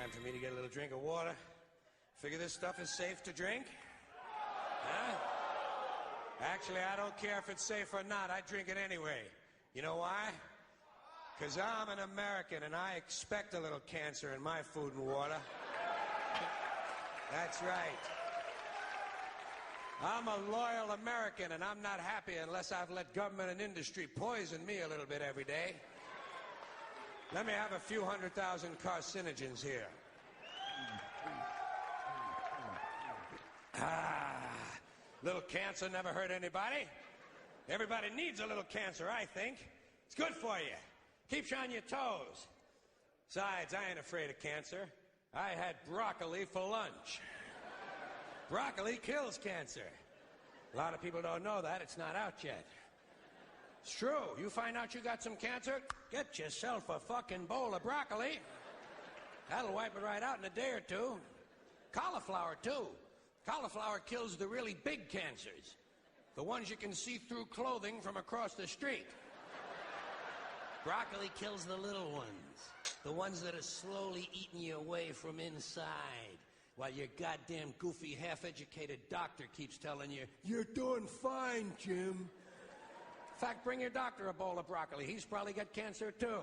Time for me to get a little drink of water. Figure this stuff is safe to drink? Huh? Actually, I don't care if it's safe or not. I drink it anyway. You know why? Because I'm an American and I expect a little cancer in my food and water. That's right. I'm a loyal American and I'm not happy unless I've let government and industry poison me a little bit every day. Let me have a few 100,000 carcinogens here. Little cancer never hurt anybody. Everybody needs a little cancer, I think. It's good for you. Keeps you on your toes. Besides, I ain't afraid of cancer. I had broccoli for lunch. Broccoli kills cancer. A lot of people don't know that. It's not out yet. It's true. You find out you got some cancer, get yourself a fucking bowl of broccoli. That'll wipe it right out in a day or two. Cauliflower, too. Cauliflower kills the really big cancers. The ones you can see through clothing from across the street. Broccoli kills the little ones. The ones that are slowly eating you away from inside. While your goddamn goofy, half-educated doctor keeps telling you, "You're doing fine, Jim." In fact, bring your doctor a bowl of broccoli. He's probably got cancer, too.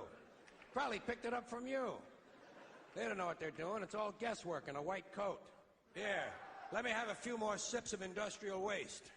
Probably picked it up from you. They don't know what they're doing. It's all guesswork in a white coat. Here, let me have a few more sips of industrial waste.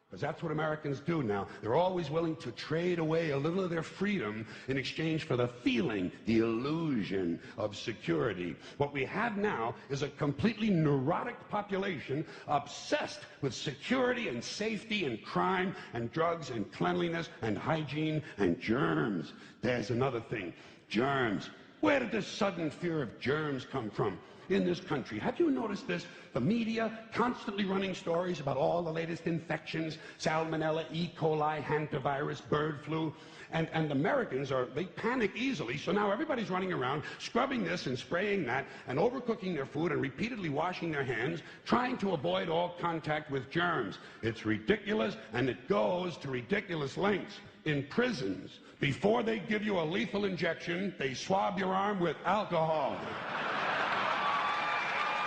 Because that's what Americans do now. They're always willing to trade away a little of their freedom in exchange for the feeling, the illusion of security. What we have now is a completely neurotic population obsessed with security and safety and crime and drugs and cleanliness and hygiene and germs. There's another thing, germs. Where did this sudden fear of germs come from in this country? Have you noticed this? The media constantly running stories about all the latest infections, salmonella, E. coli, hantavirus, bird flu, and Americans they panic easily, so now everybody's running around scrubbing this and spraying that and overcooking their food and repeatedly washing their hands, trying to avoid all contact with germs. It's ridiculous, and it goes to ridiculous lengths. In prisons, before they give you a lethal injection, they swab your arm with alcohol.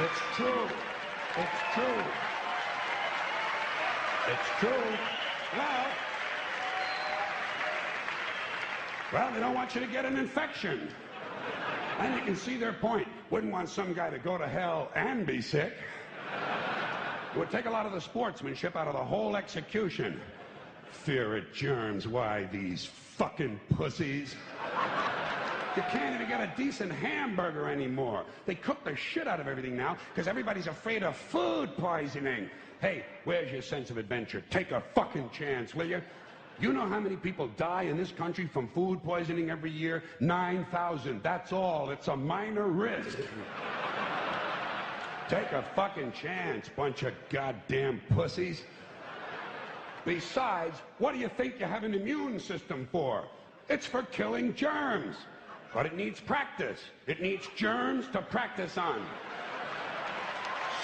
It's true. It's true. It's true. Well, they don't want you to get an infection. And you can see their point. Wouldn't want some guy to go to hell and be sick. It would take a lot of the sportsmanship out of the whole execution. Fear of germs, why, these fucking pussies. You can't even get a decent hamburger anymore. They cook the shit out of everything now because everybody's afraid of food poisoning. Hey, where's your sense of adventure? Take a fucking chance, will you? You know how many people die in this country from food poisoning every year? 9,000. That's all. It's a minor risk. Take a fucking chance, bunch of goddamn pussies. Besides, what do you think you have an immune system for? It's for killing germs. But it needs practice. It needs germs to practice on.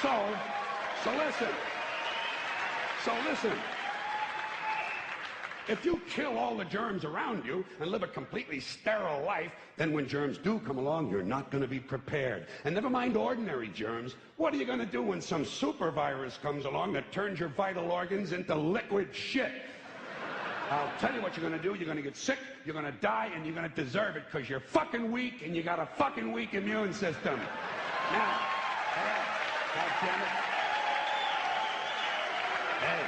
So listen. If you kill all the germs around you and live a completely sterile life, then when germs do come along, you're not going to be prepared. And never mind ordinary germs, what are you going to do when some super virus comes along that turns your vital organs into liquid shit? I'll tell you what you're going to do. You're going to get sick, you're going to die, and you're going to deserve it because you're fucking weak and you got a fucking weak immune system. Now, God damn it. Hey.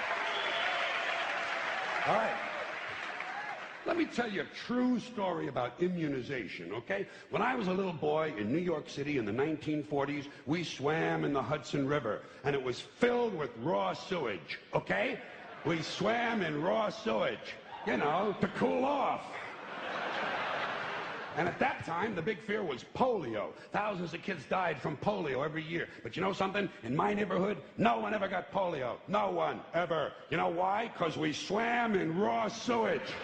All right. Let me tell you a true story about immunization, okay? When I was a little boy in New York City in the 1940s, we swam in the Hudson River, and it was filled with raw sewage, okay? We swam in raw sewage, you know, to cool off. And at that time, the big fear was polio. Thousands of kids died from polio every year. But you know something? In my neighborhood, no one ever got polio. No one, ever. You know why? Because we swam in raw sewage.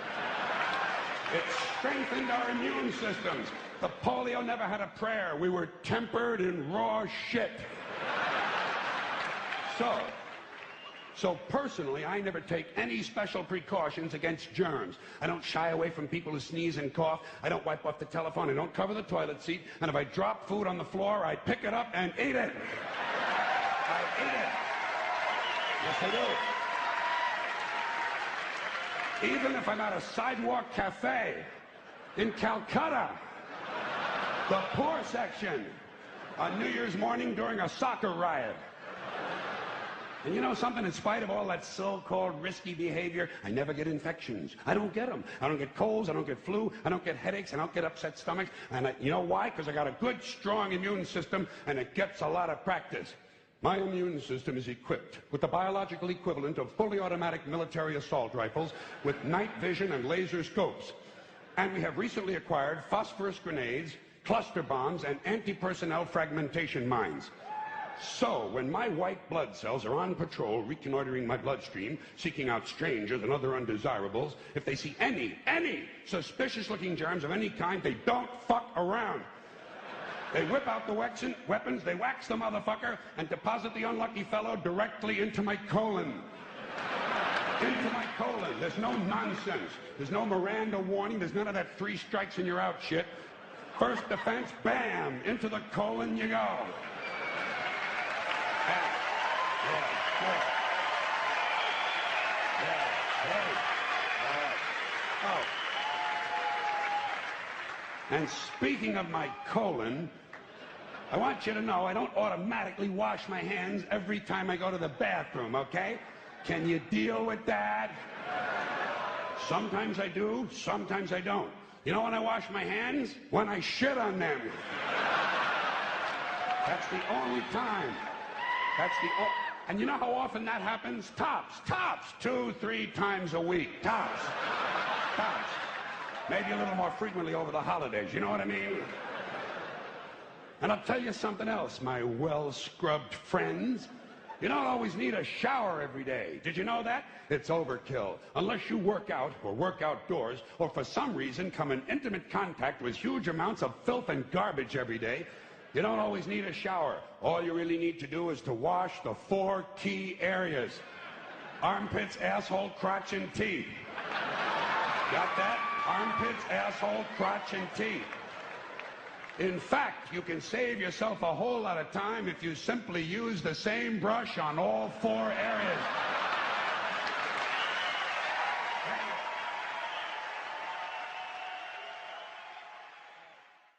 It strengthened our immune systems. The polio never had a prayer. We were tempered in raw shit. So, So personally, I never take any special precautions against germs. I don't shy away from people who sneeze and cough. I don't wipe off the telephone. I don't cover the toilet seat. And if I drop food on the floor, I pick it up and eat it. I eat it. Yes, I do. Even if I'm at a sidewalk cafe in Calcutta, the poor section, on New Year's morning during a soccer riot. And you know something? In spite of all that so-called risky behavior, I never get infections. I don't get them. I don't get colds. I don't get flu. I don't get headaches. I don't get upset stomachs. And you know why? Because I got a good, strong immune system, and it gets a lot of practice. My immune system is equipped with the biological equivalent of fully automatic military assault rifles with night vision and laser scopes. And we have recently acquired phosphorus grenades, cluster bombs, and anti-personnel fragmentation mines. So, when my white blood cells are on patrol, reconnoitering my bloodstream, seeking out strangers and other undesirables, if they see any suspicious-looking germs of any kind, they don't fuck around. They whip out the weapons, they wax the motherfucker, and deposit the unlucky fellow directly into my colon. Into my colon. There's no nonsense. There's no Miranda warning. There's none of that 3 strikes and you're out shit. First defense, bam, into the colon you go. And speaking of my colon, I want you to know I don't automatically wash my hands every time I go to the bathroom, okay? Can you deal with that? Sometimes I do, sometimes I don't. You know when I wash my hands? When I shit on them. That's the only time. And you know how often that happens? Tops. 2, 3 times a week. Tops. Maybe a little more frequently over the holidays, you know what I mean? And I'll tell you something else, my well-scrubbed friends. You don't always need a shower every day. Did you know that? It's overkill. Unless you work out or work outdoors, or for some reason come in intimate contact with huge amounts of filth and garbage every day, you don't always need a shower. All you really need to do is to wash the 4 key areas. Armpits, asshole, crotch, and teeth. Got that? Armpits, asshole, crotch, and teeth. In fact, you can save yourself a whole lot of time if you simply use the same brush on all 4 areas.